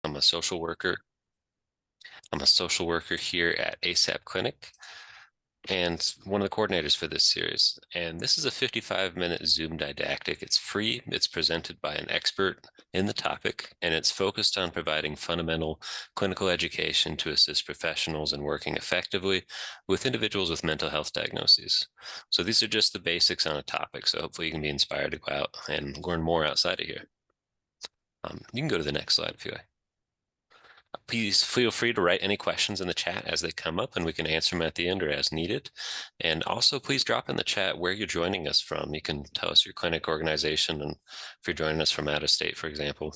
I'm a social worker. I'm a social worker here at ASAP Clinic and one of the coordinators for this series. And this is a 55-minute Zoom didactic. It's free. It's presented by an expert in the topic, and it's focused on providing fundamental clinical education to assist professionals in working effectively with individuals with mental health diagnoses. So these are just the basics on a topic. So hopefully you can be inspired to go out and learn more outside of here. You can go to the next slide if you like. Please feel free to write any questions in the chat as they come up, and we can answer them at the end or as needed. And also, please drop in the chat where you're joining us from. You can tell us your clinic, organization, and if you're joining us from out of state, for example.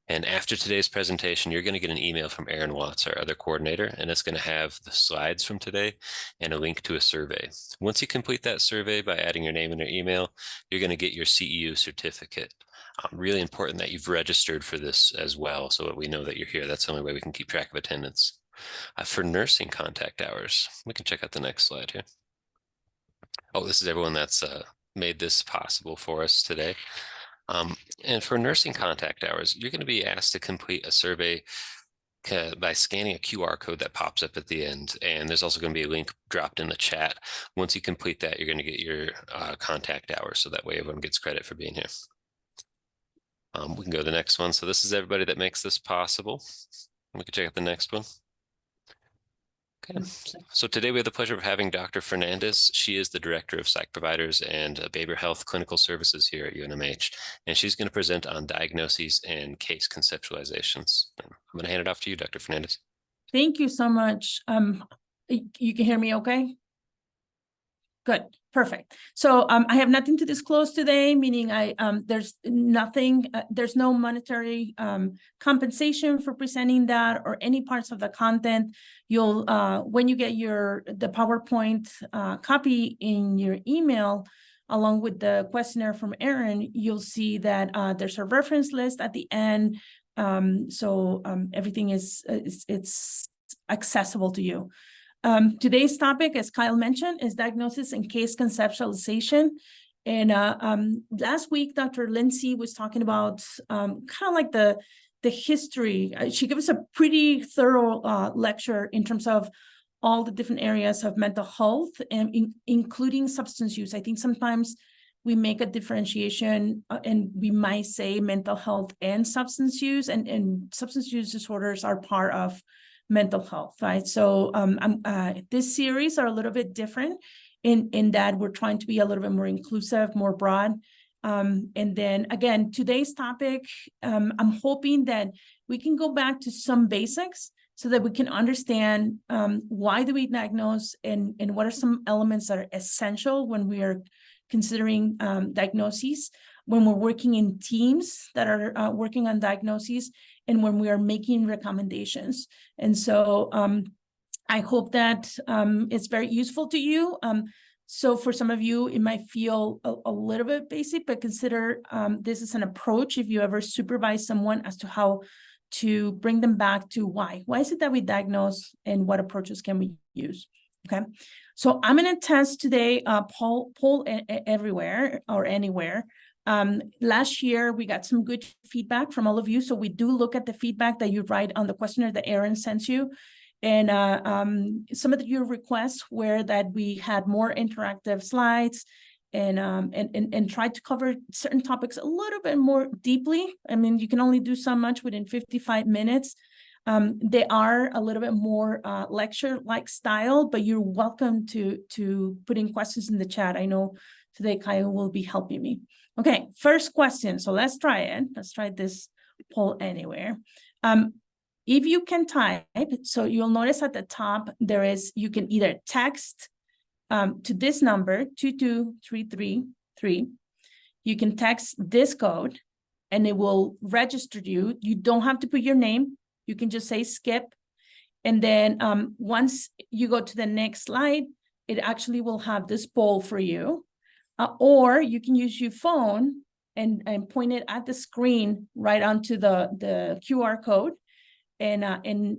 And after today's presentation, you're going to get an email from Aaron Watts, our other coordinator, and it's going to have the slides from today and a link to a survey. Once you complete that survey by adding your name and your email, you're going to get your CEU certificate. Really important that you've registered for this as well so that we know that you're here. That's the only way we can keep track of attendance. For nursing contact hours, we can check out the next slide here. Oh, this is everyone that's made this possible for us today. And for nursing contact hours, you're going to be asked to complete a survey by scanning a QR code that pops up at the end. And there's also going to be a link dropped in the chat. Once you complete that, you're going to get your contact hours. So that way everyone gets credit for being here. We can go to the next one. So this is everybody that makes this possible. We can check out the next one. Okay. So today we have the pleasure of having Dr. Fernandez. She is the Director of Psych Providers and Behavioral Health Clinical Services here at UNMH. And she's going to present on diagnoses and case conceptualizations. I'm going to hand it off to you, Dr. Fernandez. Thank you so much. You can hear me okay? Good, perfect. So I have nothing to disclose today, meaning there's nothing, there's no monetary compensation for presenting that or any parts of the content. You'll, when you get the PowerPoint copy in your email, along with the questionnaire from Aaron, you'll see that there's a reference list at the end. So everything it's accessible to you. Today's topic, as Kyle mentioned, is diagnosis and case conceptualization. And last week, Dr. Lindsay was talking about kind of like the history. She gave us a pretty thorough lecture in terms of all the different areas of mental health, and including substance use. I think sometimes we make a differentiation and we might say mental health and substance use, and substance use disorders are part of mental health, right? So this series are a little bit different in that we're trying to be a little bit more inclusive, more broad. And then again, today's topic, I'm hoping that we can go back to some basics so that we can understand why do we diagnose and what are some elements that are essential when we are considering diagnoses, when we're working in teams that are working on diagnoses, and when we are making recommendations. And so I hope that it's very useful to you. So for some of you, it might feel a little bit basic, but consider this is an approach if you ever supervise someone as to how to bring them back to why. Why is it that we diagnose, and what approaches can we use? Okay, so I'm going to test today poll everywhere or anywhere. Last year, we got some good feedback from all of you. So we do look at the feedback that you write on the questionnaire that Aaron sends you. And some of your requests were that we had more interactive slides and tried to cover certain topics a little bit more deeply. I mean, you can only do so much within 55 minutes. They are a little bit more lecture-like style, but you're welcome to put in questions in the chat. I know today Kyle will be helping me. Okay, first question. So let's try it. Let's try this poll anywhere. If you can type, so you'll notice at the top, you can either text to this number, 22333. You can text this code and it will register you. You don't have to put your name. You can just say skip. And then once you go to the next slide, it actually will have this poll for you. Or you can use your phone and point it at the screen right onto the QR code. And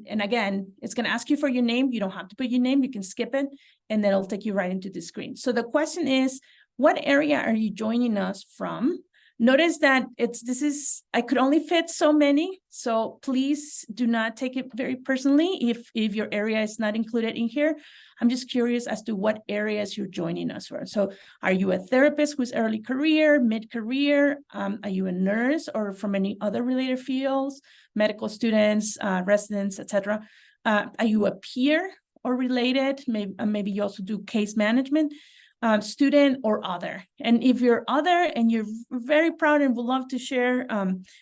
again, it's going to ask you for your name. You don't have to put your name. You can skip it, and then it'll take you right into the screen. So the question is, what area are you joining us from? Notice that I could only fit so many, so please do not take it very personally if your area is not included in here. I'm just curious as to what areas you're joining us for. So are you a therapist who's early career, mid-career? Are you a nurse or from any other related fields, medical students, residents, etc.? Are you a peer or related? Maybe you also do case management. Student or other. And if you're other and you're very proud and would love to share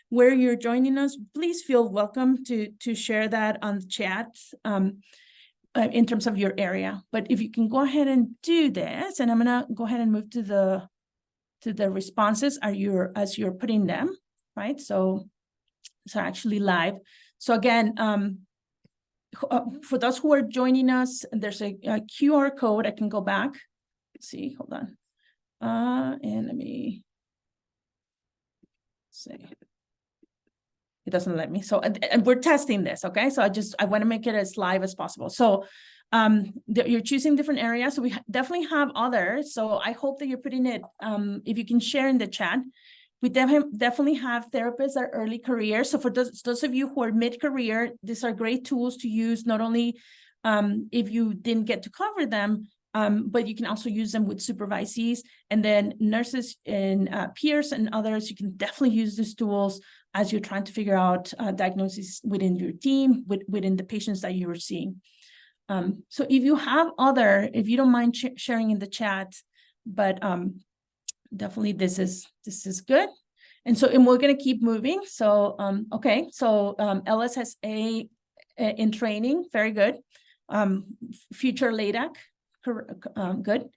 where you're joining us, please feel welcome to share that on the chat in terms of your area. But if you can go ahead and do this, and I'm gonna go ahead and move to the responses as you're putting them, right? So it's actually live. So again, for those who are joining us, there's a QR code. I can go back. See, hold on. And let me see. It doesn't let me. So, and we're testing this, okay? So I want to make it as live as possible. So, you're choosing different areas. So we definitely have others. So I hope that you're putting it, if you can share in the chat. We definitely have therapists that are early career. So for those of you who are mid-career, these are great tools to use, not only if you didn't get to cover them, but you can also use them with supervisees, and then nurses and peers and others. You can definitely use these tools as you're trying to figure out diagnoses within your team, within the patients that you are seeing. So if you have if you don't mind sharing in the chat, but definitely this is good. And we're going to keep moving. So, okay. So LSSA in training, very good. Future LADAC. Good.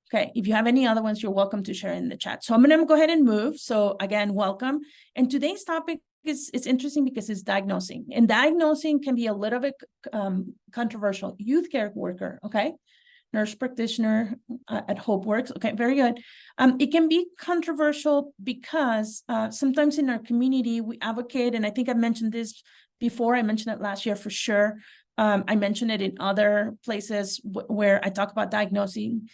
Okay, if you have any other ones, you're welcome to share in the chat. So I'm going to go ahead and move. So again, welcome. And today's topic is interesting because it's diagnosing. And diagnosing can be a little bit controversial. Youth care worker, okay? Nurse practitioner at HopeWorks. Okay, very good. It can be controversial because sometimes in our community, we advocate, and I think I mentioned this before. I mentioned it last year for sure. I mentioned it in other places where I talk about diagnosing.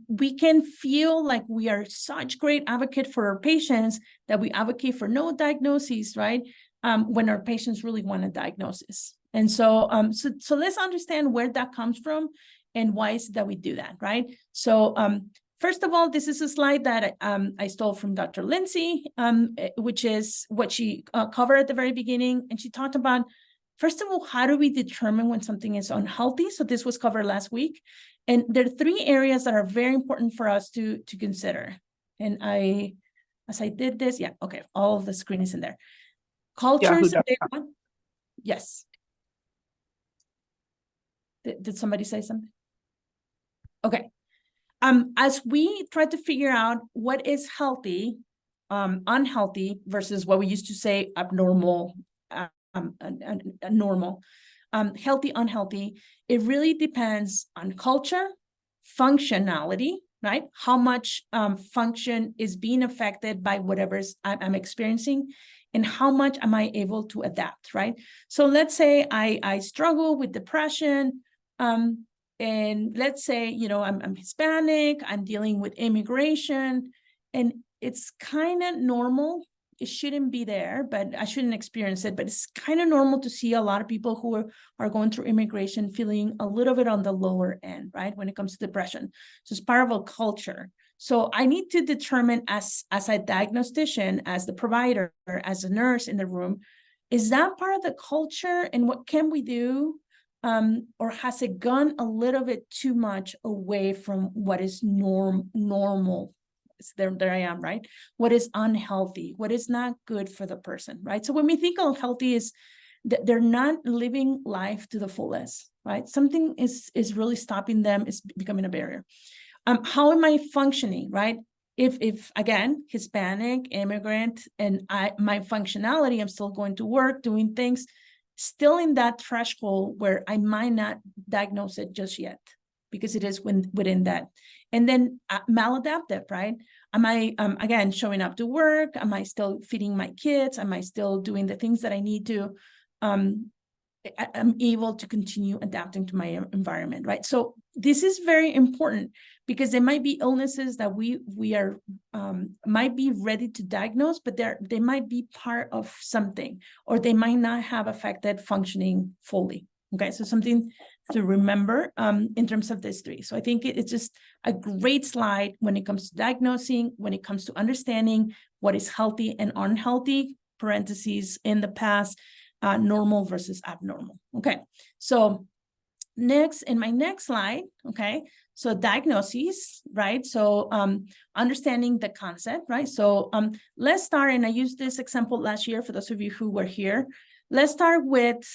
We can feel like we are such great advocate for our patients that we advocate for no diagnoses, right? When our patients really want a diagnosis. And so let's understand where that comes from and why is it that we do that, right? So first of all, this is a slide that I stole from Dr. Lindsay, which is what she covered at the very beginning. And she talked about, first of all, how do we determine when something is unhealthy? So this was covered last week. And there are three areas that are very important for us to consider. And as I did this, yeah, okay, all of the screen is in there. Culture is a big one. Yes. Did somebody say something? Okay. As we try to figure out what is healthy, unhealthy versus what we used to say abnormal, normal, healthy, unhealthy, it really depends on culture, functionality, right? How much function is being affected by whatever I'm experiencing, and how much am I able to adapt, right? So let's say I struggle with depression, and let's say, you know, I'm Hispanic, I'm dealing with immigration, and it's kind of normal. It shouldn't be there, but I shouldn't experience it. But it's kind of normal to see a lot of people who are going through immigration feeling a little bit on the lower end, right? When it comes to depression. So it's part of a culture. So I need to determine as a diagnostician, as the provider, as a nurse in the room, is that part of the culture and what can we do? Or has it gone a little bit too much away from what is normal? There I am, right? What is unhealthy? What is not good for the person, right? So when we think unhealthy is that they're not living life to the fullest, right? Something is really stopping them, is becoming a barrier. How am I functioning, right? If again, Hispanic, immigrant, and my functionality, I'm still going to work, doing things, still in that threshold where I might not diagnose it just yet, because it is within that. And then maladaptive, right? Am I, again, showing up to work? Am I still feeding my kids? Am I still doing the things that I need to? I'm able to continue adapting to my environment, right? So this is very important because there might be illnesses that we are might be ready to diagnose, but they might be part of something, or they might not have affected functioning fully. Okay, so something to remember in terms of these three. So I think it's just a great slide when it comes to diagnosing, when it comes to understanding what is healthy and unhealthy, parentheses in the past, normal versus abnormal. Okay, so next, in my next slide, okay, so diagnoses, right? So understanding the concept, right? So let's start, and I used this example last year for those of you who were here. Let's start with,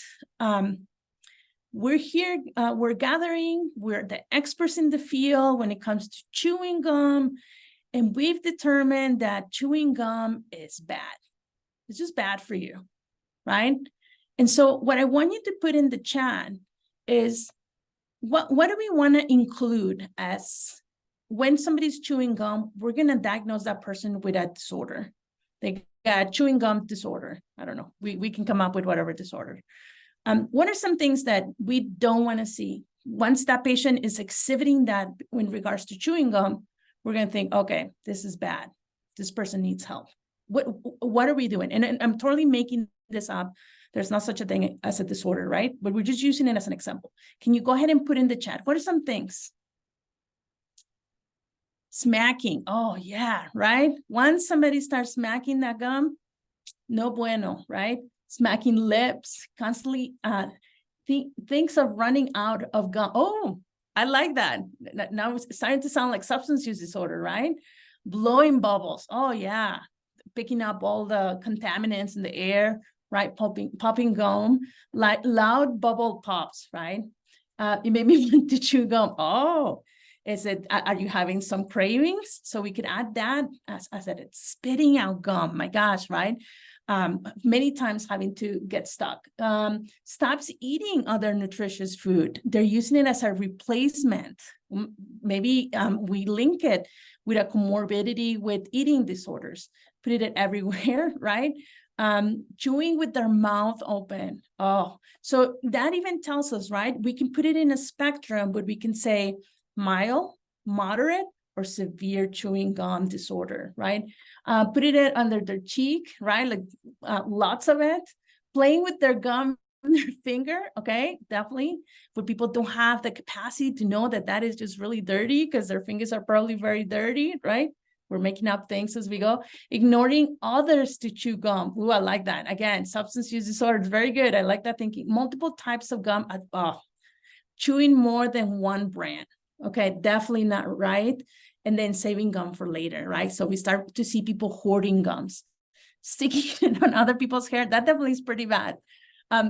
we're here, we're gathering, we're the experts in the field when it comes to chewing gum, and we've determined that chewing gum is bad. It's just bad for you, right? And so what I want you to put in the chat is, what do we want to include as when somebody's chewing gum, we're going to diagnose that person with a disorder. They got chewing gum disorder. I don't know. We can come up with whatever disorder. What are some things that we don't want to see? Once that patient is exhibiting that in regards to chewing gum, we're going to think, okay, this is bad. This person needs help. What are we doing? And I'm totally making this up. There's not such a thing as a disorder, right? But we're just using it as an example. Can you go ahead and put in the chat? What are some things? Smacking. Oh, yeah, right? Once somebody starts smacking that gum, no bueno, right? Smacking lips, constantly thinks of running out of gum. Oh, I like that. Now it's starting to sound like substance use disorder, right? Blowing bubbles. Oh, yeah. Picking up all the contaminants in the air, right? Popping gum, like loud bubble pops, right? It made me want to chew gum. Oh, are you having some cravings? So we could add that. As I said, it's spitting out gum. My gosh, right? Many times having to get stuck. Stops eating other nutritious food. They're using it as a replacement. Maybe we link it with a comorbidity with eating disorders. Put it everywhere, right? Chewing with their mouth open. Oh, so that even tells us, right? We can put it in a spectrum, but we can say mild, moderate, or severe chewing gum disorder, right? Put it under their cheek, right? Like lots of it. Playing with their gum on their finger, okay? Definitely. But people don't have the capacity to know that that is just really dirty because their fingers are probably very dirty, right? We're making up things as we go. Ignoring others to chew gum. Ooh, I like that. Again, substance use disorder is very good. I like that thinking. Multiple types of gum. Chewing more than one brand. Okay, definitely not right. And then saving gum for later, right? So we start to see people hoarding gums, sticking it on other people's hair. That definitely is pretty bad.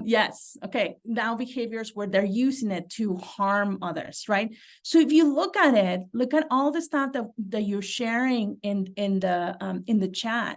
Yes. Okay. Now behaviors where they're using it to harm others, right? So if you look at it, look at all the stuff that you're sharing in the chat.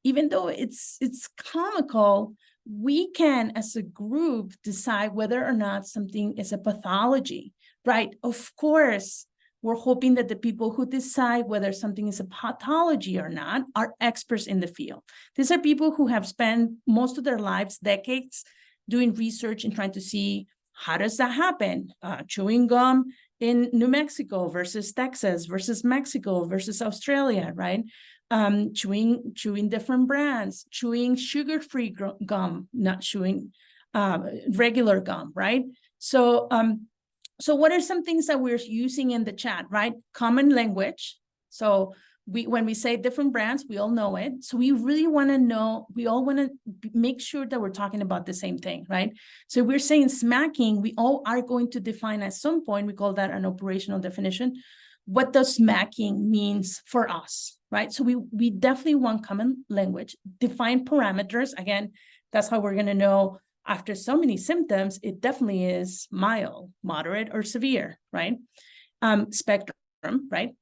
Even though it's comical, we can, as a group, decide whether or not something is a pathology, right? Of course, we're hoping that the people who decide whether something is a pathology or not are experts in the field. These are people who have spent most of their lives, decades, doing research and trying to see how does that happen? Chewing gum in New Mexico versus Texas versus Mexico versus Australia, right? Chewing different brands, chewing sugar-free gum, not chewing regular gum, right? So what are some things that we're using in the chat, right? Common language. So when we say different brands, we all know it. So we really want to know, we all want to make sure that we're talking about the same thing, right? So we're saying smacking, we all are going to define at some point, we call that an operational definition. What does smacking means for us, right? So we definitely want common language, define parameters. Again, that's how we're going to know after so many symptoms, it definitely is mild, moderate, or severe, right? Spectrum, right?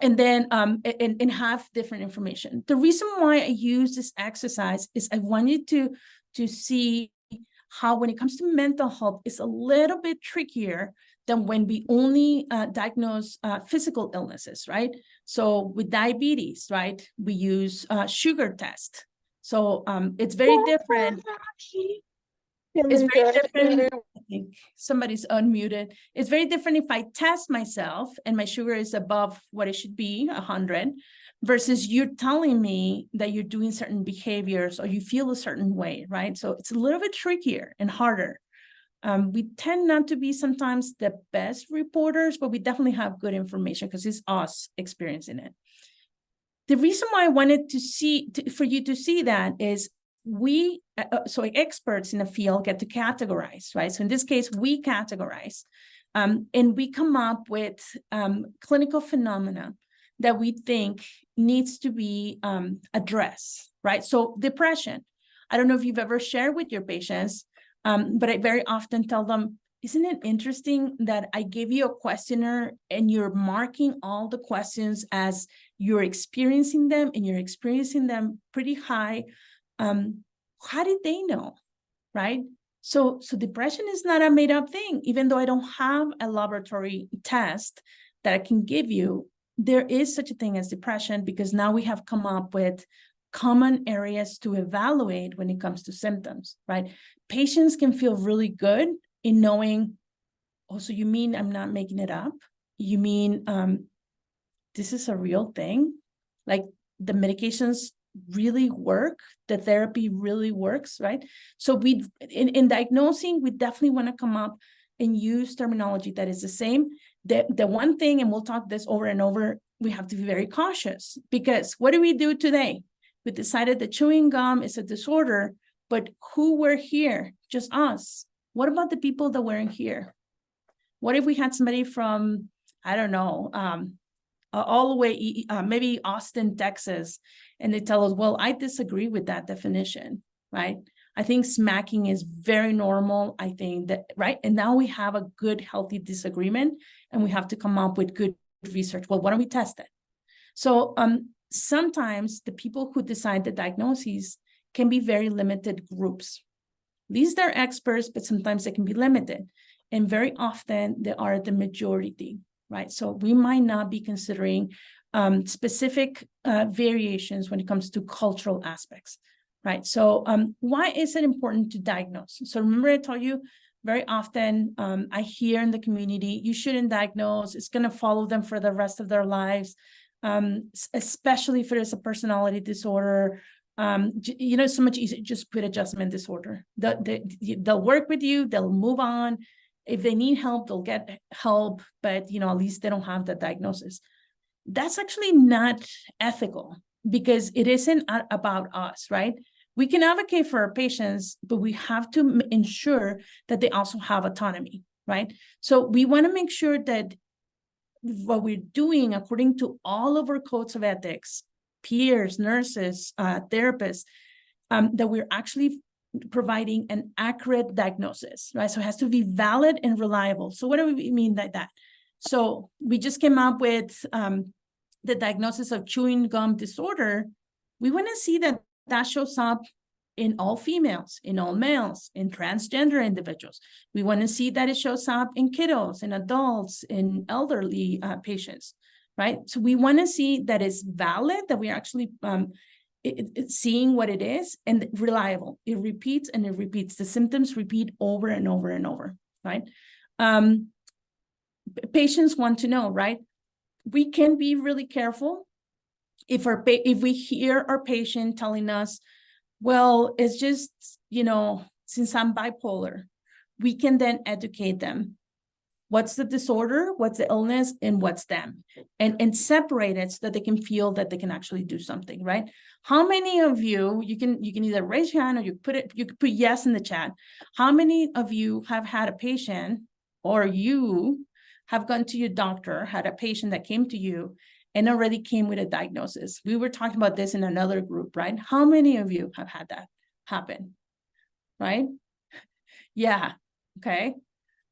And then and have different information. The reason why I use this exercise is I want you to see how when it comes to mental health, it's a little bit trickier than when we only diagnose physical illnesses, right? So with diabetes, right, we use sugar test. So it's very different. It's very different think somebody's unmuted. It's very different if I test myself and my sugar is above what it should be, 100, versus you telling me that you're doing certain behaviors or you feel a certain way, right? So it's a little bit trickier and harder. We tend not to be sometimes the best reporters, but we definitely have good information because it's us experiencing it. The reason why I wanted to see, for you to see that is we, so experts in the field get to categorize, right? So in this case, we categorize and we come up with clinical phenomena that we think needs to be addressed, right? So depression, I don't know if you've ever shared with your patients, but I very often tell them, isn't it interesting that I give you a questionnaire and you're marking all the questions as you're experiencing them and you're experiencing them pretty high. How did they know, right? So depression is not a made up thing. Even though I don't have a laboratory test that I can give you, there is such a thing as depression because now we have come up with common areas to evaluate when it comes to symptoms, right? Patients can feel really good in knowing, oh, so you mean I'm not making it up? You mean this is a real thing? Like the medications really work, the therapy really works, right? So we, in diagnosing, we definitely want to come up and use terminology that is the same. The one thing, and we'll talk this over and over, we have to be very cautious because what do we do today? We decided that chewing gum is a disorder, but who were here? Just us. What about the people that weren't here? What if we had somebody from, I don't know, all the way, maybe Austin, Texas, and they tell us, well, I disagree with that definition, right? I think smacking is very normal. I think that, right? And now we have a good, healthy disagreement, and we have to come up with good research. Well, why don't we test it? So sometimes the people who decide the diagnoses can be very limited groups. These are experts, but sometimes they can be limited. And very often they are the majority, right? So we might not be considering specific variations when it comes to cultural aspects, right? So why is it important to diagnose? So remember I told you very often I hear in the community, you shouldn't diagnose, it's gonna follow them for the rest of their lives, especially if it is a personality disorder. You know, it's so much easier, just put adjustment disorder. They'll work with you, they'll move on. If they need help, they'll get help, but, you know, at least they don't have the diagnosis. That's actually not ethical because it isn't about us, right? We can advocate for our patients, but we have to ensure that they also have autonomy, right? So we want to make sure that what we're doing according to all of our codes of ethics, peers, nurses, therapists, that we're actually providing an accurate diagnosis, right? So it has to be valid and reliable. So what do we mean by that? So we just came up with the diagnosis of chewing gum disorder. We want to see that that shows up in all females, in all males, in transgender individuals. We want to see that it shows up in kiddos, in adults, in elderly patients, right? So we want to see that it's valid, that we're actually seeing what it is, and reliable. It repeats and it repeats. The symptoms repeat over and over and over, right? Patients want to know, right? We can be really careful if we hear our patient telling us, well, it's just, you know, since I'm bipolar, we can then educate them. What's the disorder, what's the illness, and what's them, and separate it so that they can feel that they can actually do something, right? How many of you, you can either raise your hand or you could put yes in the chat. How many of you have had a patient, or you have gone to your doctor, had a patient that came to you and already came with a diagnosis? We were talking about this in another group, right? How many of you have had that happen, right? Yeah, okay.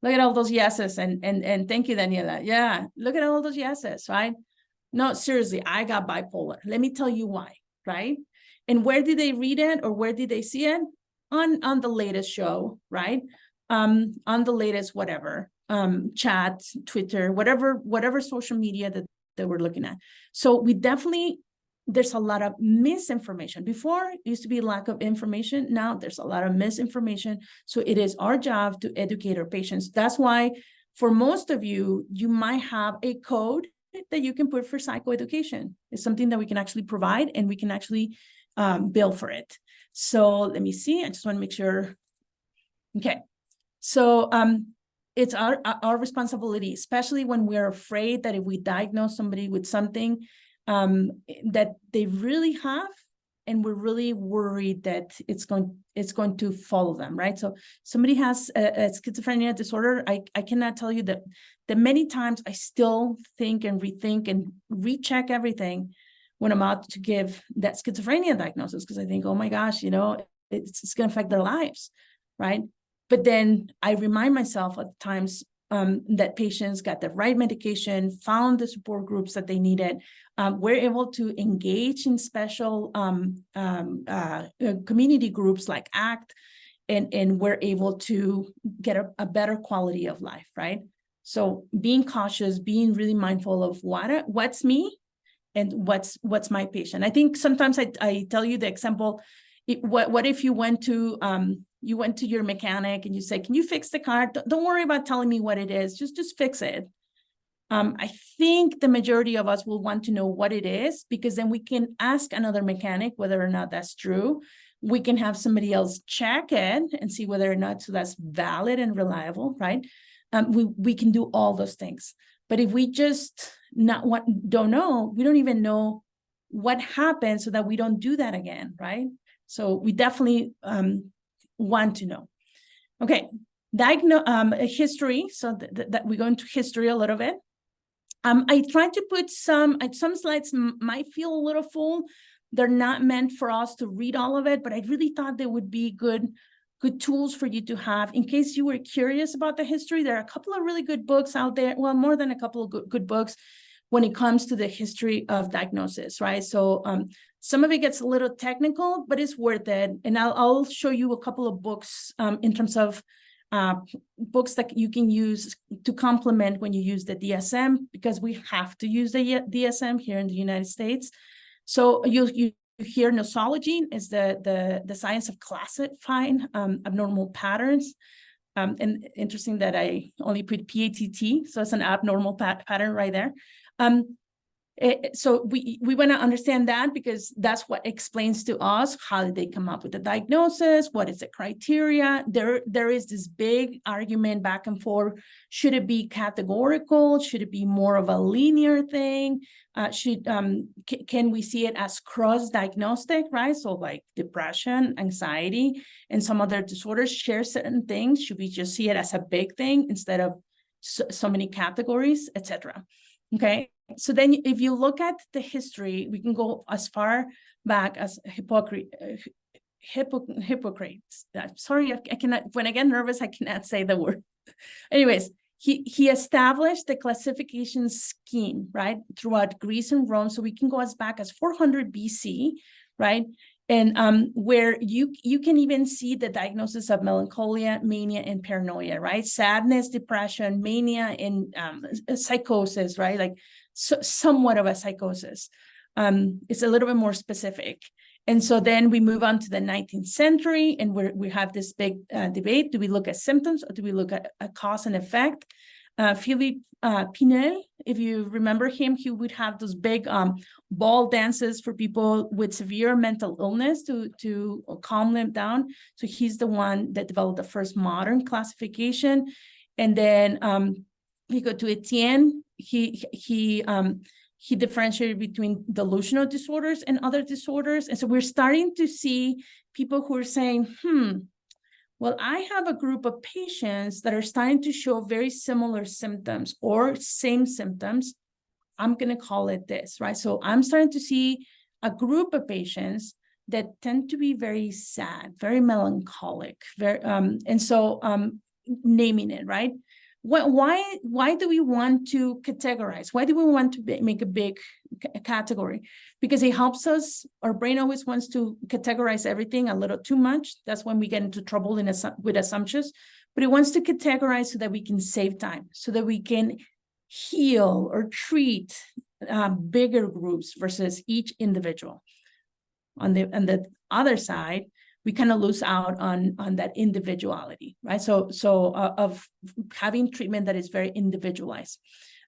Look at all those yeses, and thank you, Daniela. Yeah, look at all those yeses, right? No, seriously, I got bipolar. Let me tell you why, right? And where did they read it, or where did they see it? On the latest show, right? On the latest whatever, chat, Twitter, whatever social media that we're looking at. So we definitely there's a lot of misinformation. Before, it used to be lack of information. Now there's a lot of misinformation. So it is our job to educate our patients. That's why for most of you, you might have a code that you can put for psychoeducation. It's something that we can actually provide, and we can actually bill for it. So let me see. I just want to make sure. Okay. So it's our responsibility, especially when we're afraid that if we diagnose somebody with something that they really have, and we're really worried that it's going to follow them, right? So somebody has a schizophrenia disorder. I cannot tell you that many times I still think and rethink and recheck everything when I'm out to give that schizophrenia diagnosis, because I think, oh my gosh, it's going to affect their lives, right? But then I remind myself at times that patients got the right medication, found the support groups that they needed, were able to engage in special community groups like ACT, and we're able to get a better quality of life, right? So being cautious, being really mindful of what's me and what's my patient. I think sometimes I tell you the example, what if you went to your mechanic and you say, can you fix the car? Don't worry about telling me what it is. Just fix it. I think the majority of us will want to know what it is, because then we can ask another mechanic whether or not that's true. We can have somebody else check it and see whether or not that's valid and reliable, right? We can do all those things. But if we just don't know, we don't even know what happened, so that we don't do that again, right? So we definitely want to know. Okay, history. So that we go into history a little bit. I tried to put some slides might feel a little full. They're not meant for us to read all of it, but I really thought they would be good tools for you to have in case you were curious about the history. There are a couple of really good books out there. Well, more than a couple of good books when it comes to the history of diagnosis, right? So some of it gets a little technical, but it's worth it. And I'll show you a couple of books in terms of books that you can use to complement when you use the DSM, because we have to use the DSM here in the United States. So you hear nosology is the science of classifying abnormal patterns. And interesting that I only put PATT, so it's an abnormal pattern right there. So we want to understand that, because that's what explains to us how did they come up with the diagnosis, what is the criteria. There is this big argument back and forth. Should it be categorical? Should it be more of a linear thing? Can we see it as cross-diagnostic, right? So like depression, anxiety, and some other disorders share certain things. Should we just see it as a big thing instead of so many categories, etc.? Okay, so then if you look at the history, we can go as far back as Hippocrates. Sorry, I cannot, when I get nervous, I cannot say the word. Anyways, he established the classification scheme, right, throughout Greece and Rome. So we can go as back as 400 BC, right? And where you can even see the diagnosis of melancholia, mania, and paranoia, right? Sadness, depression, mania, and psychosis, right? Like somewhat of a psychosis. It's a little bit more specific. And so then we move on to the 19th century, and we have this big debate. Do we look at symptoms, or do we look at a cause and effect? Philippe Pinel, if you remember him, he would have those big ball dances for people with severe mental illness to calm them down. So he's the one that developed the first modern classification. And then we go to Etienne. He differentiated between delusional disorders and other disorders. And so we're starting to see people who are saying, well, I have a group of patients that are starting to show very similar symptoms or same symptoms. I'm going to call it this, right? So I'm starting to see a group of patients that tend to be very sad, very melancholic, and so naming it, right? Why do we want to categorize? Why do we want to make a big category? Because it helps us. Our brain always wants to categorize everything a little too much. That's when we get into trouble with assumptions. But it wants to categorize so that we can save time, so that we can heal or treat bigger groups versus each individual. On the other side, we kind of lose out on that individuality, right? So of having treatment that is very individualized.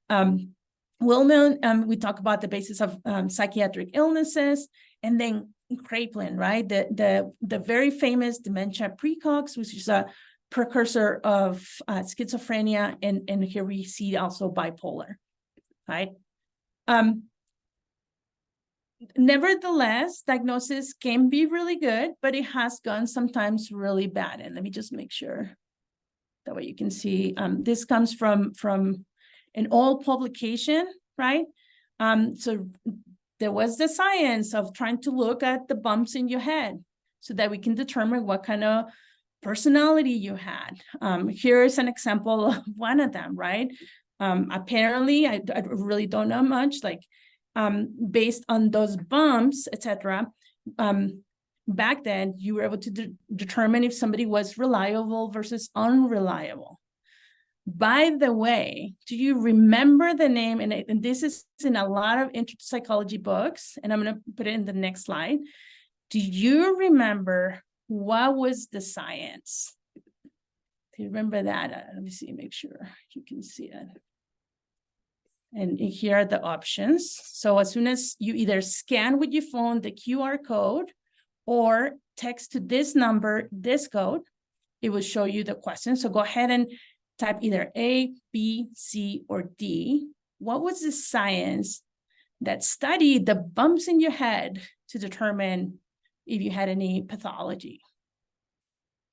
Well-known, we talk about the basis of psychiatric illnesses, and then Kraepelin, right? The very famous dementia precox, which is a precursor of schizophrenia, and here we see also bipolar, right? Nevertheless, diagnosis can be really good, but it has gone sometimes really bad. And let me just make sure that way you can see. This comes from an old publication, right? So there was the science of trying to look at the bumps in your head so that we can determine what kind of personality you had. Here is an example of one of them, right? Apparently, I really don't know much, like based on those bumps, etc. Back then, you were able to determine if somebody was reliable versus unreliable. By the way, do you remember the name? And this is in a lot of intro to psychology books, and I'm going to put it in the next slide. Do you remember what was the science? Do you remember that? Let me see, make sure you can see it. And here are the options. So as soon as you either scan with your phone the QR code or text to this number, this code, it will show you the question. So go ahead and type either A, B, C, or D. What was the science that studied the bumps in your head to determine if you had any pathology?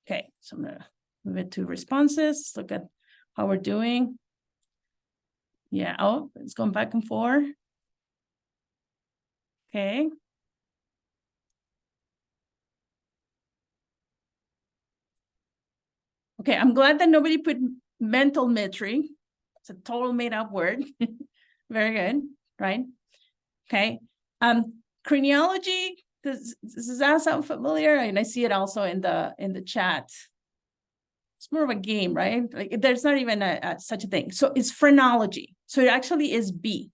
Okay, so I'm gonna move it to responses. Look at how we're doing. Yeah, oh, it's going back and forth. Okay. Okay, I'm glad that nobody put mental metry. It's a total made up word. Very good, right? Okay. Craniology, does that sound familiar? And I see it also in the chat. It's more of a game, right? Like there's not even such a thing. So it's phrenology. So it actually is B.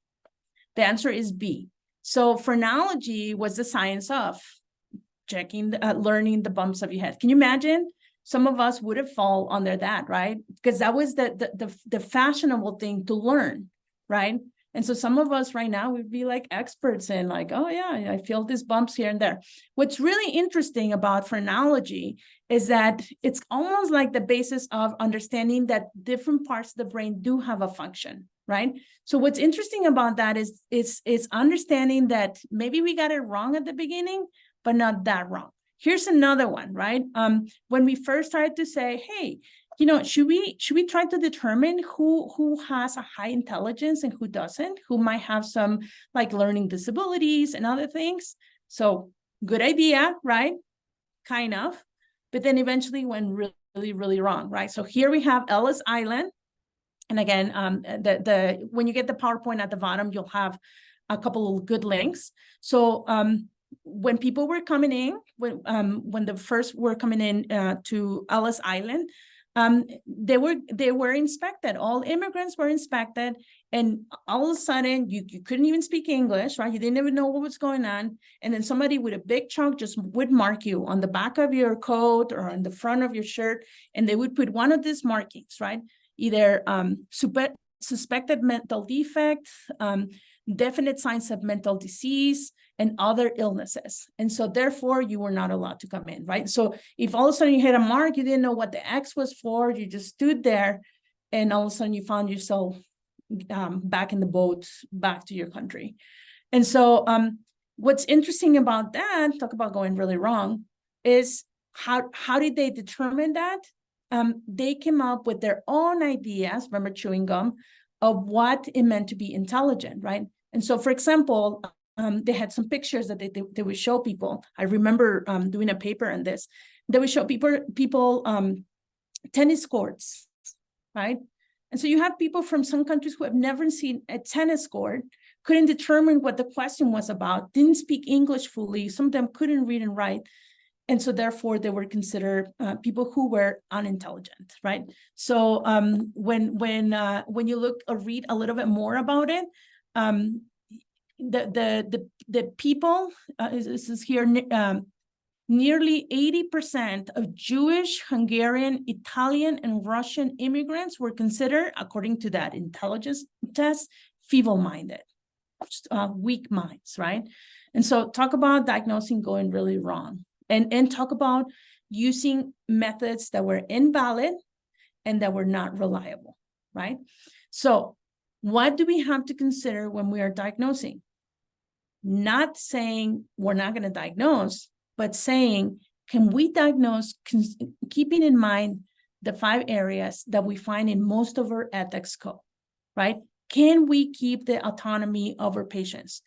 The answer is B. So phrenology was the science of checking, learning the bumps of your head. Can you imagine? Some of us would have fall under that, right? Because that was the fashionable thing to learn, right? And so some of us right now would be like experts in like, oh yeah, I feel these bumps here and there. What's really interesting about phrenology is that it's almost like the basis of understanding that different parts of the brain do have a function, right? So what's interesting about that is understanding that maybe we got it wrong at the beginning, but not that wrong. Here's another one, right? When we first started to say, hey, you know, should we try to determine who has a high intelligence and who doesn't, who might have some like learning disabilities and other things? So good idea, right? Kind of, but then eventually went really, really wrong, right? So here we have Ellis Island. And again, when you get the PowerPoint at the bottom, you'll have a couple of good links. So when people were coming in, when the first were coming in to Ellis Island, they were inspected. All immigrants were inspected, and all of a sudden you couldn't even speak English, right? You didn't even know what was going on, and then somebody with a big chalk just would mark you on the back of your coat or on the front of your shirt, and they would put one of these markings, right? Either suspected mental defect, definite signs of mental disease, and other illnesses. And so therefore you were not allowed to come in, right? So if all of a sudden you hit a mark, you didn't know what the X was for, you just stood there, and all of a sudden you found yourself back in the boat, back to your country. And so what's interesting about that, talk about going really wrong, is how did they determine that? They came up with their own ideas, remember chewing gum, of what it meant to be intelligent, right? And so, for example, they had some pictures that they would show people. I remember doing a paper on this. They would show people tennis courts, right? And so you have people from some countries who have never seen a tennis court, couldn't determine what the question was about, didn't speak English fully. Some of them couldn't read and write. And so therefore they were considered people who were unintelligent, right? So when you look or read a little bit more about it, the people, this is here, nearly 80% of Jewish, Hungarian, Italian, and Russian immigrants were considered, according to that intelligence test, feeble-minded, weak minds, right? And so talk about diagnosing going really wrong, and talk about using methods that were invalid and that were not reliable, right? So what do we have to consider when we are diagnosing? Not saying we're not going to diagnose, but saying, can we diagnose, keeping in mind the 5 areas that we find in most of our ethics code, right? Can we keep the autonomy of our patients?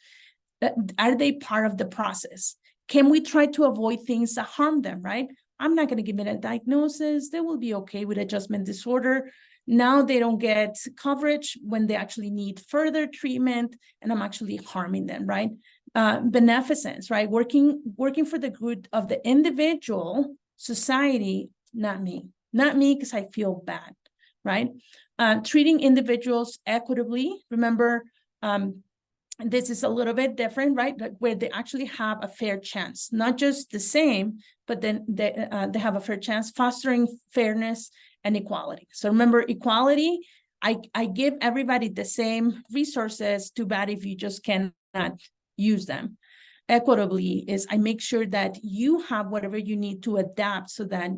Are they part of the process? Can we try to avoid things that harm them, right? I'm not going to give it a diagnosis. They will be okay with adjustment disorder. Now they don't get coverage when they actually need further treatment, and I'm actually harming them, right? Beneficence, right? Working for the good of the individual, society, not me because I feel bad, right? Treating individuals equitably. Remember, this is a little bit different, right? Where they actually have a fair chance, not just the same, but then they have a fair chance, fostering fairness and equality. So remember, equality, I give everybody the same resources. Too bad if you just cannot use them. Equitably is I make sure that you have whatever you need to adapt so that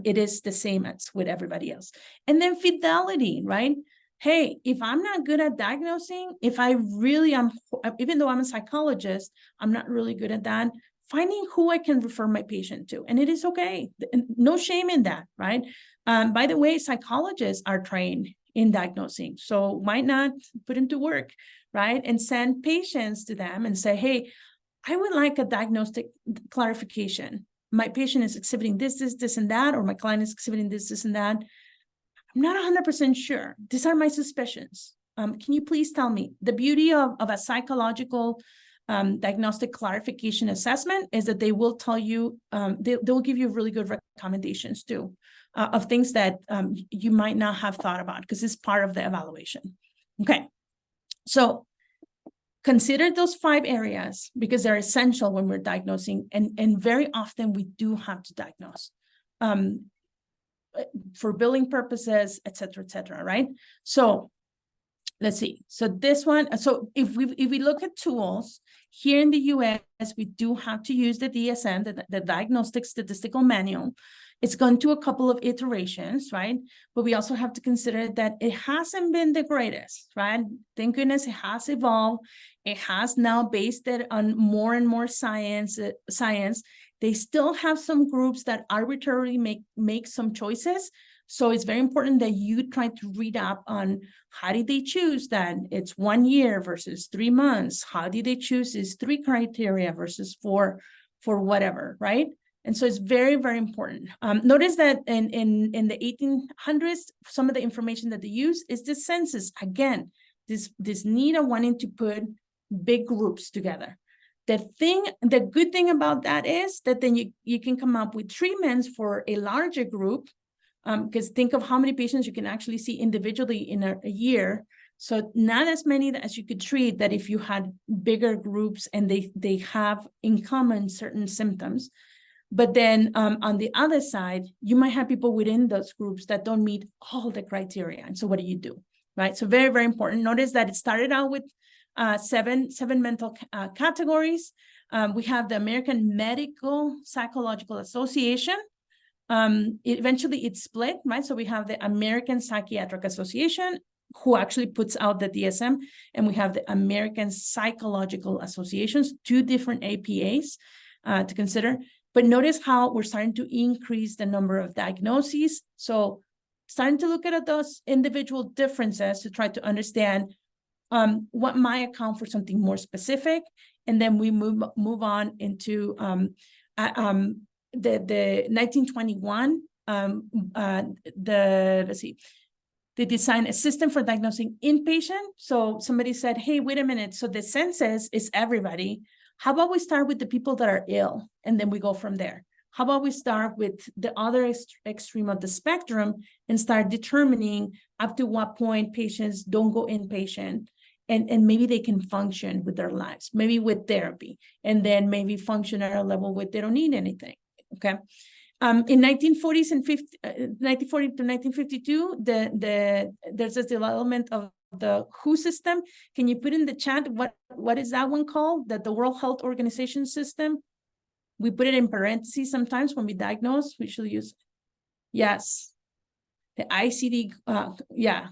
it is the same as with everybody else. And then fidelity, right? Hey, if I'm not good at diagnosing, if I really am, even though I'm a psychologist, I'm not really good at that, finding who I can refer my patient to. And it is okay. No shame in that, right? By the way, psychologists are trained in diagnosing. So why not put them to work, right? And send patients to them and say, hey, I would like a diagnostic clarification. My patient is exhibiting this, and that, or my client is exhibiting this, and that. I'm not 100% sure. These are my suspicions. Can you please tell me? The beauty of a psychological diagnostic clarification assessment is that they will tell you, they'll give you really good recommendations too, of things that you might not have thought about because it's part of the evaluation. Okay, so consider those 5 areas because they're essential when we're diagnosing, and very often we do have to diagnose. For billing purposes, et cetera, right? So let's see. So this one, so if we look at tools, here in the US, we do have to use the DSM, the Diagnostic Statistical Manual. It's gone to a couple of iterations, right? But we also have to consider that it hasn't been the greatest, right? Thank goodness it has evolved. It has now based it on more and more science. They still have some groups that arbitrarily make some choices. So it's very important that you try to read up on how did they choose that it's 1 year versus 3 months. How did they choose these 3 criteria versus 4 for whatever, right? And so it's very, very important. Notice that in the 1800s, some of the information that they use is the census. Again, this need of wanting to put big groups together. The good thing about that is that then you can come up with treatments for a larger group, because think of how many patients you can actually see individually in a year. So not as many as you could treat that if you had bigger groups and they have in common certain symptoms. But then on the other side, you might have people within those groups that don't meet all the criteria. And so what do? Right? So very, very important. Notice that it started out with seven mental categories. We have the American Medical Psychological Association. Eventually it split, right? So we have the American Psychiatric Association, who actually puts out the DSM, and we have the American Psychological Associations, 2 different APAs to consider. But notice how we're starting to increase the number of diagnoses. So starting to look at those individual differences to try to understand what might account for something more specific. And then we move on into the 1921, they designed a system for diagnosing inpatient. So somebody said, hey, wait a minute. So the census is everybody. How about we start with the people that are ill, and then we go from there? How about we start with the other extreme of the spectrum and start determining up to what point patients don't go inpatient, and maybe they can function with their lives, maybe with therapy, and then maybe function at a level where they don't need anything, okay? In 1940s and 1940 to 1952, there's this development of the WHO system. Can you put in the chat what is that one called? The World Health Organization system. We put it in parentheses sometimes when we diagnose. We should use, yes, the ICD,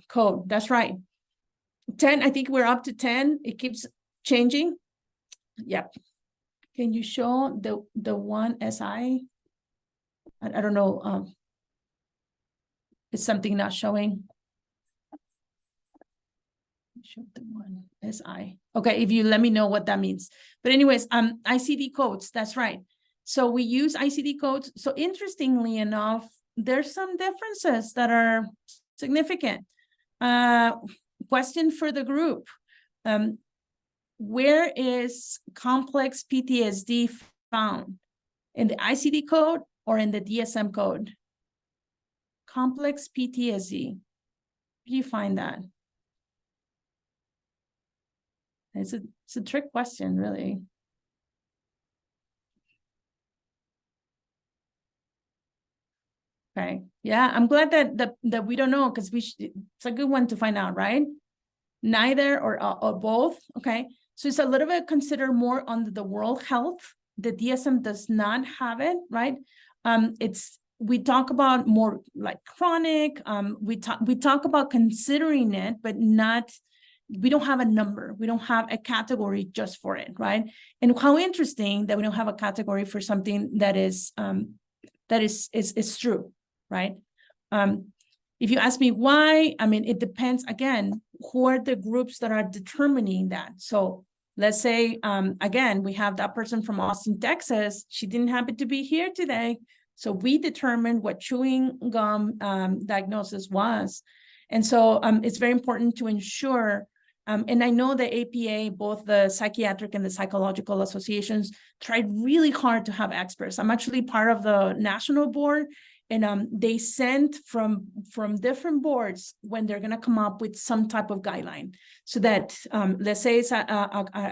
code. That's right. 10. I think we're up to 10. It keeps changing. Yep. Can you show the one SI? I don't know. Is something not showing? Show the one SI. Okay, if you let me know what that means. But anyways, ICD codes, that's right. So we use ICD codes. So interestingly enough, there's some differences that are significant. Question for the group. Where is complex PTSD found? In the ICD code or in the DSM code? Complex PTSD. Where do you find that? It's a trick question, really. Okay. Yeah, I'm glad that we don't know, because it's a good one to find out, right? Neither or both. Okay. So it's a little bit considered more under the World Health. The DSM does not have it, right? We talk about more like chronic. We talk about considering it, but not. We don't have a number. We don't have a category just for it, right? And how interesting that we don't have a category for something that is true, right? If you ask me why, I mean, it depends, again, who are the groups that are determining that? So let's say, again, we have that person from Austin, Texas. She didn't happen to be here today. So we determined what chewing gum diagnosis was. And so it's very important to ensure, and I know the APA, both the psychiatric and the psychological associations, tried really hard to have experts. I'm actually part of the national board, and they sent from different boards when they're going to come up with some type of guideline, so that let's say it's a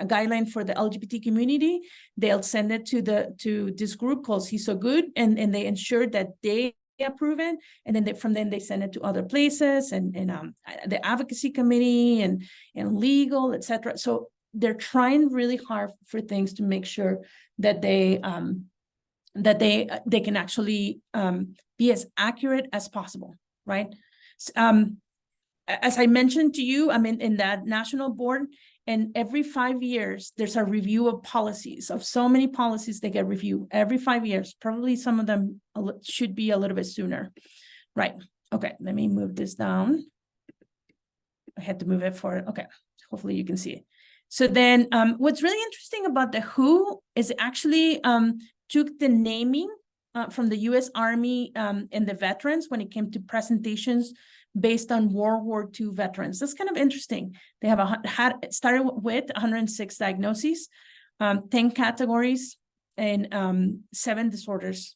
guideline for the LGBT community, they'll send it to this group called CISO Good, and they ensure that they approve it, and then from then they send it to other places, and the advocacy committee and legal, etc. So they're trying really hard for things to make sure that they can actually be as accurate as possible, right? As I mentioned to you, I'm in that national board, and every 5 years, there's a review of policies, of so many policies that get reviewed every 5 years. Probably some of them should be a little bit sooner. Right. Okay, let me move this down. I had to move it forward. Okay, hopefully you can see it. So then what's really interesting about the WHO is actually took the naming from the US Army and the veterans when it came to presentations based on World War II veterans. That's kind of interesting. They have started with 106 diagnoses, 10 categories, and 7 disorders.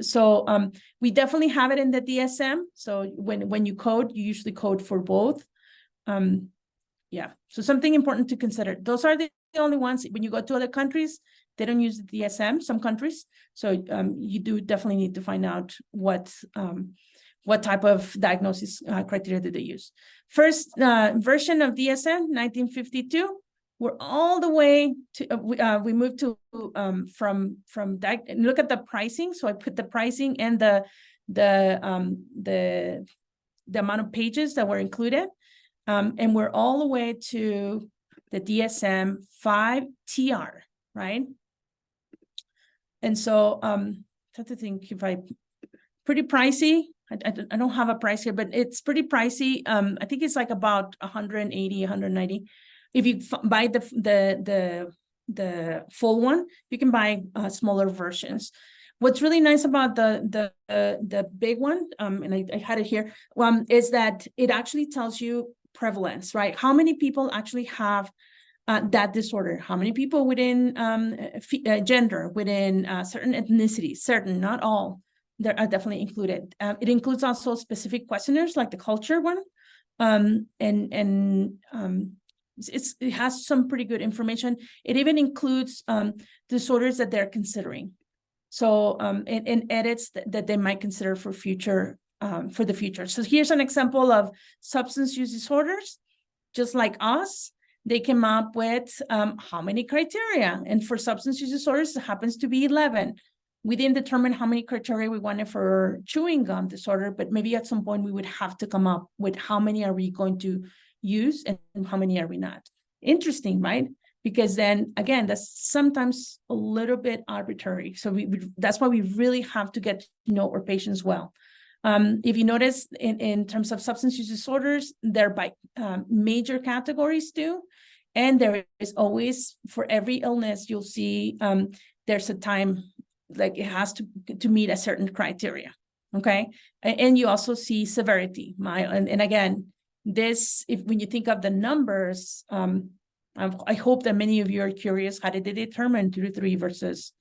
So we definitely have it in the DSM. So when you code, you usually code for both. Yeah, so something important to consider. Those are the only ones. When you go to other countries, they don't use the DSM, some countries. So you do definitely need to find out what type of diagnosis criteria did they use. First version of DSM, 1952. We're all the way to, we moved to look at the pricing. So I put the pricing and the amount of pages that were included. And we're all the way to the DSM 5TR, right? And so I have to think pretty pricey. I don't have a price here, but it's pretty pricey. I think it's like about 180, 190. If you buy the full one, you can buy smaller versions. What's really nice about the big one, and I had it here, is that it actually tells you prevalence, right? How many people actually have that disorder? How many people within gender, within certain ethnicities, certain, not all, there are definitely included. It includes also specific questionnaires like the culture one, and it has some pretty good information. It even includes disorders that they're considering. So and edits that they might consider for the future. So here's an example of substance use disorders. Just like us, they came up with how many criteria. And for substance use disorders, it happens to be 11. We didn't determine how many criteria we wanted for chewing gum disorder, but maybe at some point we would have to come up with how many are we going to use and how many are we not. Interesting, right? Because then again, that's sometimes a little bit arbitrary. So that's why we really have to get to know our patients well. If you notice in terms of substance use disorders, they're by major categories too. And there is always, for every illness, you'll see there's a time, like it has to meet a certain criteria, okay? And you also see severity. And again, this, when you think of the numbers, I hope that many of you are curious, how did they determine 2 to 3 versus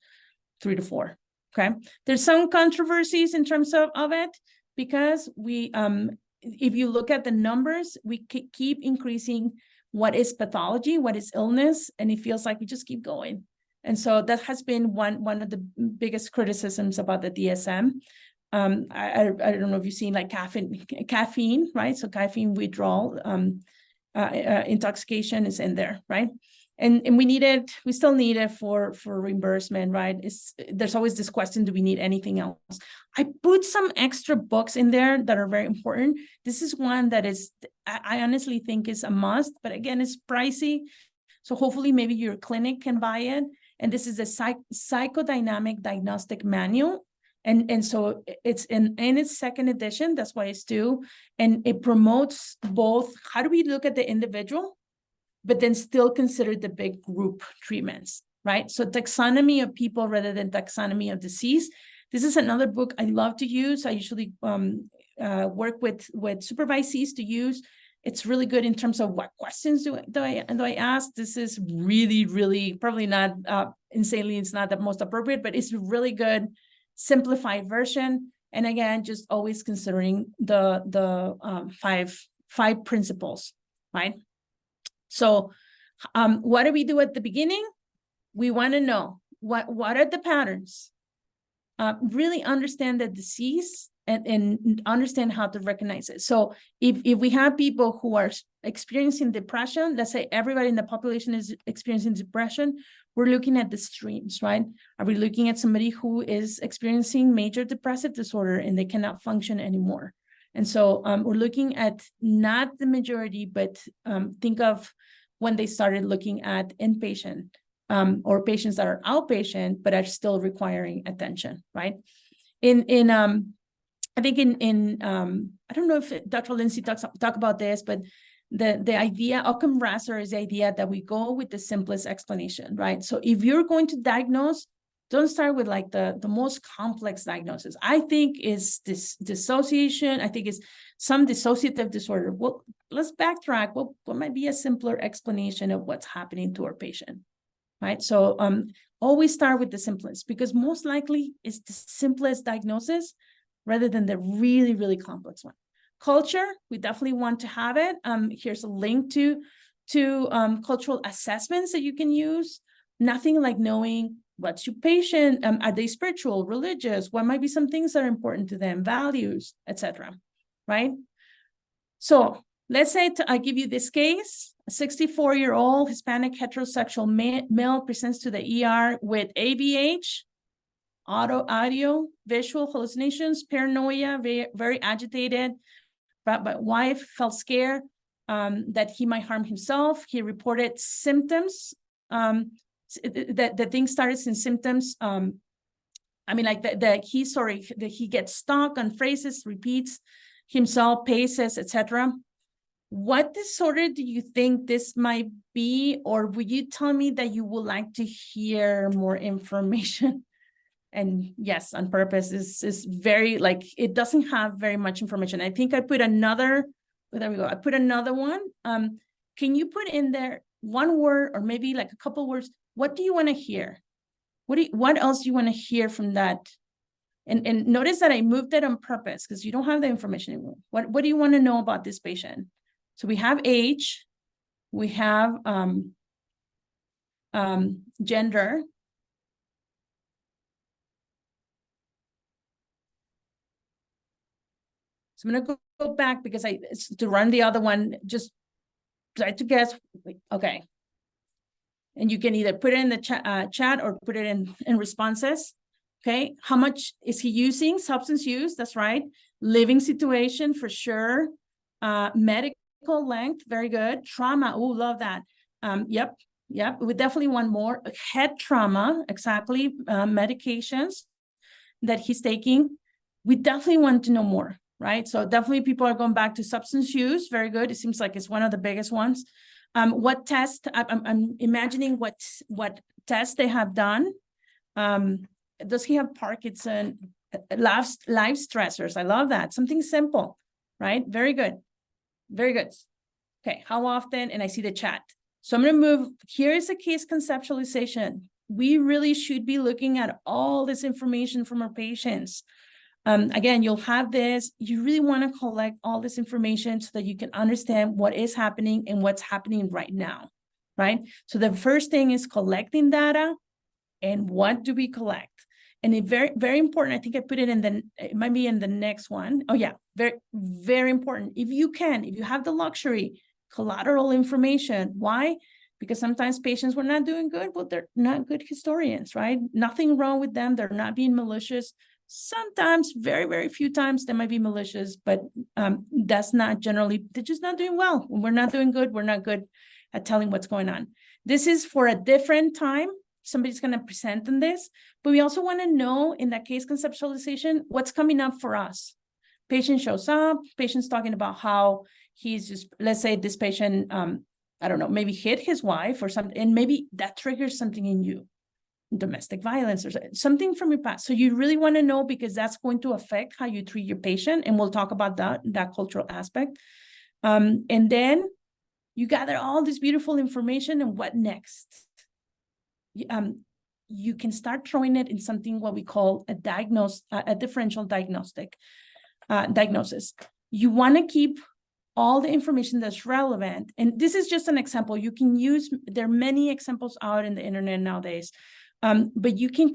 3 to 4? Okay, there's some controversies in terms of it, because if you look at the numbers, we keep increasing what is pathology, what is illness, and it feels like we just keep going. And so that has been one of the biggest criticisms about the DSM. I don't know if you've seen like caffeine, right? So caffeine withdrawal, intoxication is in there, right? And we still need it for reimbursement, right? There's always this question, do we need anything else? I put some extra books in there that are very important. This is one that I honestly think is a must, but again, it's pricey. So hopefully maybe your clinic can buy it. And this is a psychodynamic diagnostic manual. And so it's in its second edition, that's why it's due. And it promotes both, how do we look at the individual, but then still consider the big group treatments, right? So taxonomy of people rather than taxonomy of disease. This is another book I love to use. I usually work with supervisees to use. It's really good in terms of what questions do I ask. This is really, really, probably not insanely, it's not the most appropriate, but it's really good, simplified version. And again, just always considering the five principles, right? So what do we do at the beginning? We want to know what are the patterns, really understand the disease and understand how to recognize it. So if we have people who are experiencing depression, let's say everybody in the population is experiencing depression, we're looking at the streams, right? Are we looking at somebody who is experiencing major depressive disorder and they cannot function anymore? And so we're looking at not the majority, but think of when they started looking at inpatient or patients that are outpatient, but are still requiring attention, right? I think I don't know if Dr. Lindsay talk about this, but the idea, Occam Razor is the idea that we go with the simplest explanation, right? So if you're going to diagnose, don't start with like the most complex diagnosis. I think is this dissociation. I think it's some dissociative disorder. Well, let's backtrack. What might be a simpler explanation of what's happening to our patient, right? So always start with the simplest, because most likely it's the simplest diagnosis rather than the really, really complex one. Culture, we definitely want to have it. Here's a link to cultural assessments that you can use. Nothing like knowing what's your patient, are they spiritual, religious, what might be some things that are important to them, values, etc. Right? So let's say I give you this case, a 64-year-old Hispanic heterosexual male presents to the ER with AVH, audio, visual hallucinations, paranoia, very agitated, but wife felt scared that he might harm himself. He reported symptoms, that the thing started in symptoms. I mean, like that he gets stuck on phrases, repeats himself, paces, etc. What disorder do you think this might be? Or would you tell me that you would like to hear more information? And yes, on purpose is very, like, it doesn't have very much information. I think I put another, there we go. I put another one. Can you put in there one word or maybe like a couple words? What do you want to hear? What else do you want to hear from that? And notice that I moved it on purpose because you don't have the information anymore. What do you want to know about this patient? So we have age, we have gender. So I'm going to go back because to run the other one, just try to guess. Okay. And you can either put it in the chat or put it in responses. Okay. How much is he using? Substance use. That's right. Living situation for sure. Medical length. Very good. Trauma. Oh, love that. Yep. We definitely want more. Head trauma. Exactly. Medications that he's taking. We definitely want to know more. Right. So definitely people are going back to substance use. Very good. It seems like it's one of the biggest ones. What test? I'm imagining what test they have done. Does he have Parkinson? Life stressors. I love that. Something simple, right? Very good. Very good. Okay. How often? And I see the chat. So I'm going to move. Here is a case conceptualization. We really should be looking at all this information from our patients. Again, you'll have this. You really want to collect all this information so that you can understand what is happening and what's happening right now, right? So the first thing is collecting data, and what do we collect? And it very, very important. I think I put it it might be in the next one. Oh yeah, very, very important. If you have the luxury, collateral information. Why? Because sometimes patients were not doing good. Well, they're not good historians, right? Nothing wrong with them. They're not being malicious. Sometimes, very, very few times, they might be malicious, but that's not generally, they're just not doing well. When we're not doing good, we're not good at telling what's going on. This is for a different time. Somebody's going to present on this, but we also want to know in that case conceptualization, what's coming up for us. Patient shows up, patient's talking about how he's just, let's say this patient, I don't know, maybe hit his wife or something, and maybe that triggers something in you. Domestic violence or something from your past. So you really want to know because that's going to affect how you treat your patient. And we'll talk about that cultural aspect. And then you gather all this beautiful information, and what next? You can start throwing it in something what we call a differential diagnosis. You want to keep all the information that's relevant. And this is just an example. You can use, there are many examples out in the internet nowadays. But you can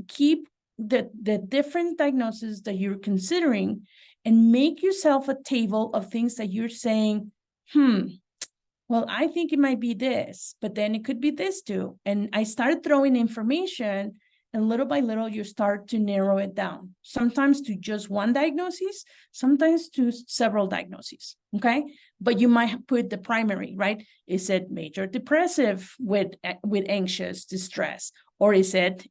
keep the different diagnoses that you're considering and make yourself a table of things that you're saying, well, I think it might be this, but then it could be this too. And I started throwing information, and little by little, you start to narrow it down, sometimes to just one diagnosis, sometimes to several diagnoses, okay? But you might put the primary, right? Is it major depressive with anxious distress? Or is it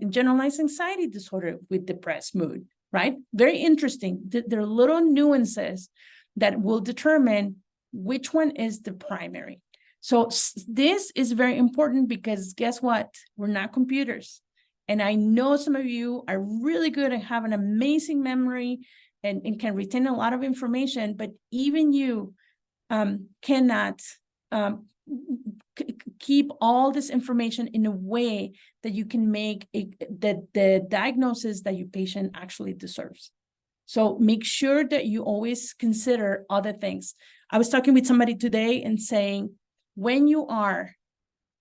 generalized anxiety disorder with depressed mood, right? Very interesting. There are little nuances that will determine which one is the primary. So this is very important because guess what? We're not computers. And I know some of you are really good and have an amazing memory and can retain a lot of information, but even you cannot keep all this information in a way that you can make the diagnosis that your patient actually deserves. So make sure that you always consider other things. I was talking with somebody today and saying, when you are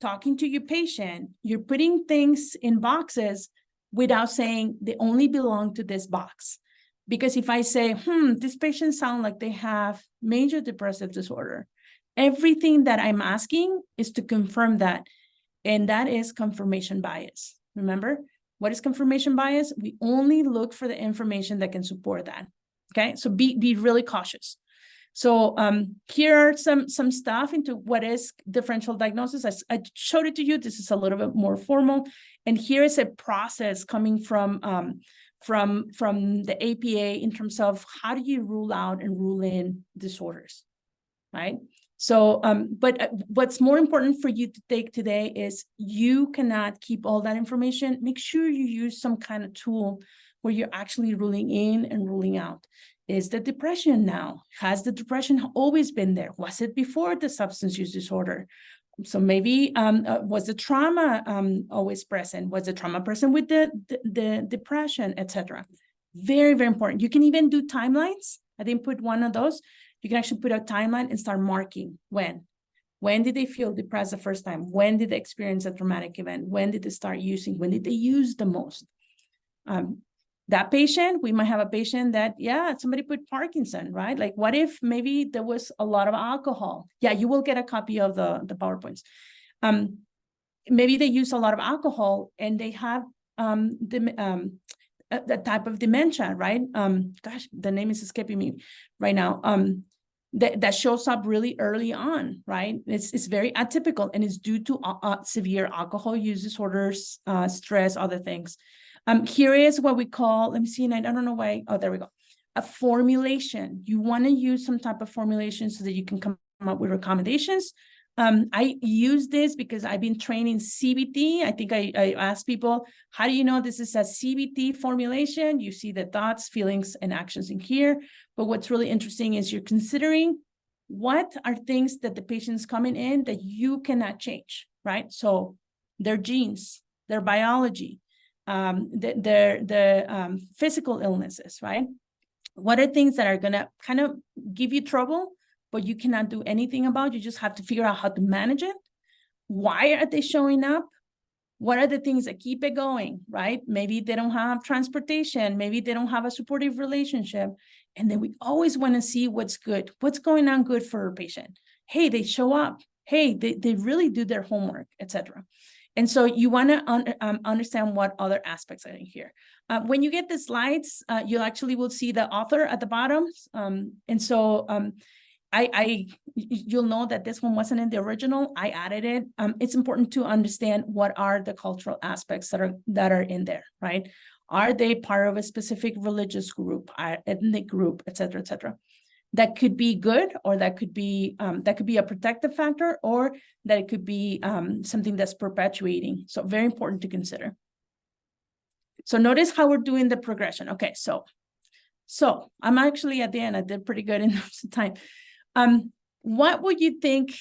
talking to your patient, you're putting things in boxes without saying they only belong to this box. Because if I say, this patient sounds like they have major depressive disorder, everything that I'm asking is to confirm that. And that is confirmation bias. Remember, what is confirmation bias? We only look for the information that can support that. Okay, so be really cautious. So here are some stuff into what is differential diagnosis. I showed it to you. This is a little bit more formal. And here is a process coming from the APA in terms of how do you rule out and rule in disorders, right? So, but what's more important for you to take today is you cannot keep all that information. Make sure you use some kind of tool where you're actually ruling in and ruling out. Is the depression now? Has the depression always been there? Was it before the substance use disorder? So maybe was the trauma always present? Was the trauma present with the depression, etc.? Very, very important. You can even do timelines. I didn't put one of those. You can actually put a timeline and start marking when. When did they feel depressed the first time? When did they experience a traumatic event? When did they start using? When did they use the most? That patient, we might have a patient that, yeah, somebody put Parkinson, right? Like, what if maybe there was a lot of alcohol? Yeah, you will get a copy of the PowerPoints. Maybe they use a lot of alcohol and they have the type of dementia, right? Gosh, the name is escaping me right now. That shows up really early on, right? It's very atypical, and it's due to severe alcohol use disorders, stress, other things. Here is what we call, let me see, and I don't know why, oh, there we go. A formulation. You want to use some type of formulation so that you can come up with recommendations. I use this because I've been training CBT. I think I asked people, how do you know this is a CBT formulation? You see the thoughts, feelings, and actions in here. But what's really interesting is you're considering what are things that the patient's coming in that you cannot change, right? So their genes, their biology, their physical illnesses, right? What are things that are gonna kind of give you trouble, but you cannot do anything about? You just have to figure out how to manage it. Why are they showing up? What are the things that keep it going, right? Maybe they don't have transportation. Maybe they don't have a supportive relationship. And then we always want to see what's good. What's going on good for a patient? Hey, they show up. Hey, they really do their homework, etc. And so you want to understand what other aspects are in here. When you get the slides, you actually will see the author at the bottom. And so you'll know that this one wasn't in the original. I added it. It's important to understand what are the cultural aspects that are in there, right? Are they part of a specific religious group, ethnic group, et cetera, et cetera? That could be good, or that could be a protective factor, or that it could be something that's perpetuating. So very important to consider. So notice how we're doing the progression. Okay, so I'm actually at the end. I did pretty good in terms of time. What would you think?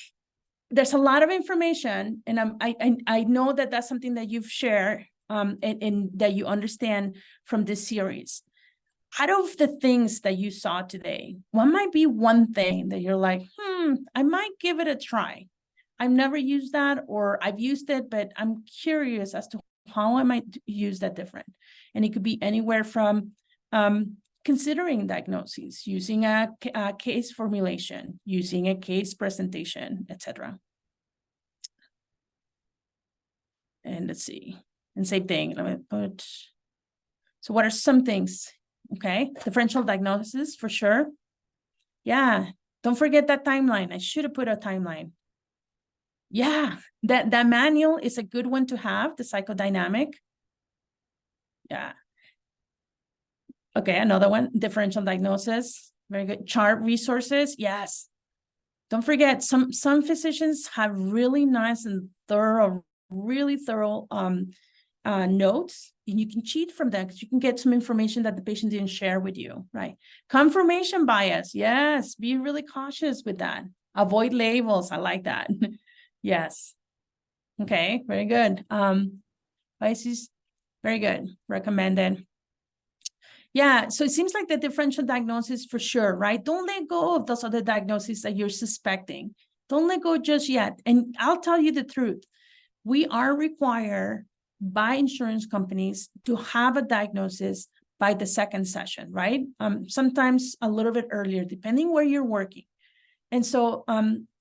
There's a lot of information, and I know that that's something that you've shared and that you understand from this series. Out of the things that you saw today, what might be one thing that you're like, I might give it a try. I've never used that, or I've used it, but I'm curious as to how I might use that different. And it could be anywhere from considering diagnoses, using a case formulation, using a case presentation, etc. And let's see, and same thing. Let me put. So what are some things? Okay, differential diagnosis for sure. Yeah, don't forget that timeline. I should have put a timeline. Yeah, that manual is a good one to have, the psychodynamic. Yeah. Okay, another one, differential diagnosis. Very good. Chart resources. Yes. Don't forget, some physicians have really nice and really thorough notes, and you can cheat from that because you can get some information that the patient didn't share with you, right? Confirmation bias. Yes, be really cautious with that. Avoid labels. I like that. Yes. Okay, very good. Biases, very good. Recommended. Yeah, so it seems like the differential diagnosis for sure, right? Don't let go of those other diagnoses that you're suspecting. Don't let go just yet. And I'll tell you the truth. We are required by insurance companies to have a diagnosis by the second session, right? Sometimes a little bit earlier, depending where you're working. And so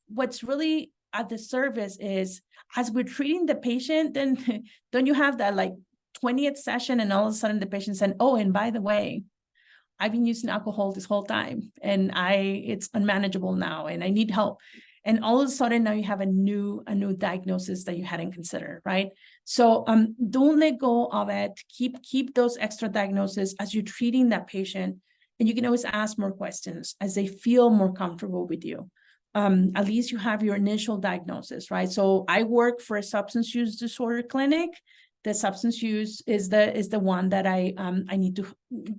what's really at the service is, as we're treating the patient, then don't you have that like 20th session and all of a sudden the patient said, oh, and by the way, I've been using alcohol this whole time and it's unmanageable now and I need help. And all of a sudden now you have a new diagnosis that you hadn't considered, right? So don't let go of it. Keep those extra diagnoses as you're treating that patient, and you can always ask more questions as they feel more comfortable with you. At least you have your initial diagnosis, right? So I work for a substance use disorder clinic. The substance use is the one that I need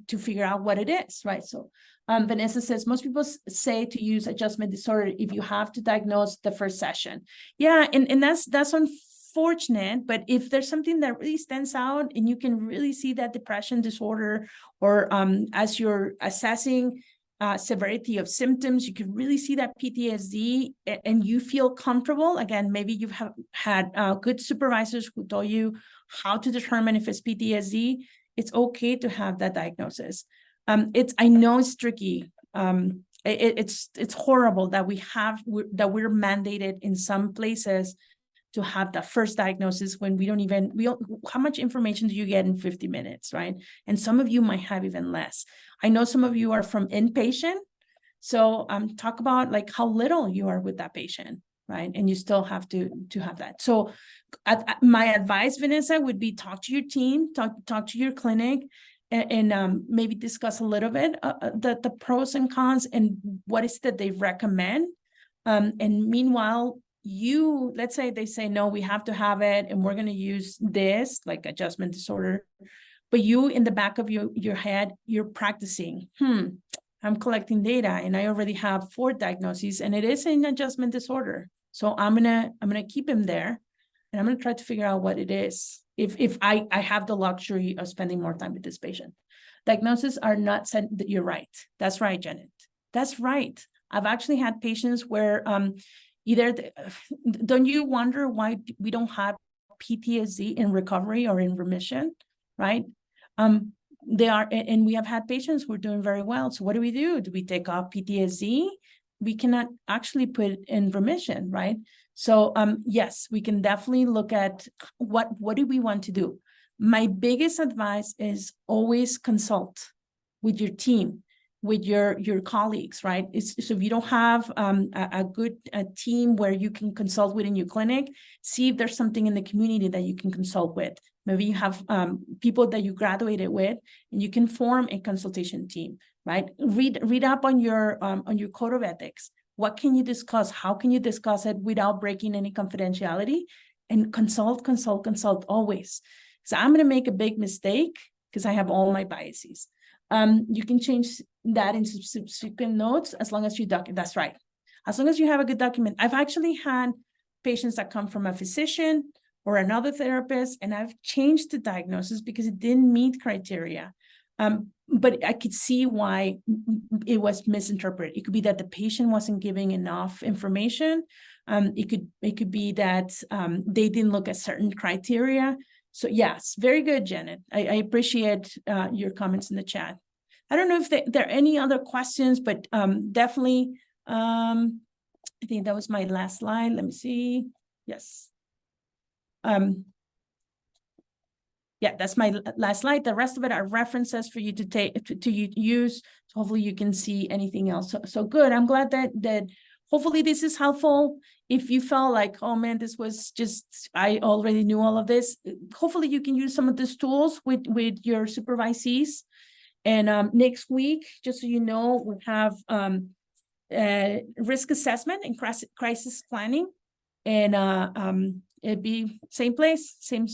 to figure out what it is, right? So Vanessa says, most people say to use adjustment disorder if you have to diagnose the first session. Yeah, and that's unfortunate, but if there's something that really stands out and you can really see that depression disorder, or as you're assessing severity of symptoms, you could really see that PTSD, and you feel comfortable. Again, maybe you've had good supervisors who told you how to determine if it's PTSD. It's okay to have that diagnosis. I know it's tricky. It's horrible that we're mandated in some places to have that first diagnosis when how much information do you get in 50 minutes, right? And some of you might have even less. I know some of you are from inpatient, so talk about like how little you are with that patient, right? And you still have to have that. So my advice, Vanessa, would be talk to your team, talk to your clinic, and maybe discuss a little bit the pros and cons and what is that they recommend. And meanwhile, let's say they say, no, we have to have it, and we're going to use this, like adjustment disorder. But you, in the back of your head, you're practicing. I'm collecting data, and I already have 4 diagnoses, and it is an adjustment disorder. So I'm gonna keep him there, and I'm gonna try to figure out what it is. If I have the luxury of spending more time with this patient. Diagnoses are not said. You're right. That's right, Janet. That's right. I've actually had patients where don't you wonder why we don't have PTSD in recovery or in remission, right? They are, and we have had patients who are doing very well. So what do? Do we take off PTSD? We cannot actually put it in remission, right? So yes, we can definitely look at what do we want to do. My biggest advice is always consult with your team, with your colleagues, right? So if you don't have a good team where you can consult with in your clinic, see if there's something in the community that you can consult with. Maybe you have people that you graduated with, and you can form a consultation team, right? Read up on your code of ethics. What can you discuss? How can you discuss it without breaking any confidentiality? And consult always. So I'm going to make a big mistake because I have all my biases. You can change that in subsequent notes as long as you document. That's right. As long as you have a good document. I've actually had patients that come from a physician or another therapist, and I've changed the diagnosis because it didn't meet criteria. But I could see why it was misinterpreted. It could be that the patient wasn't giving enough information. It could be that they didn't look at certain criteria. So yes, very good, Janet. I appreciate your comments in the chat. I don't know if there are any other questions, but definitely, I think that was my last slide. Let me see. Yes. Yeah, that's my last slide. The rest of it are references for you to take to use. So hopefully you can see anything else. So good. I'm glad that hopefully this is helpful. If you felt like, oh man, this was just, I already knew all of this, hopefully you can use some of these tools with your supervisees. And next week, just so you know, we have risk assessment and crisis planning. And it'd be same place, same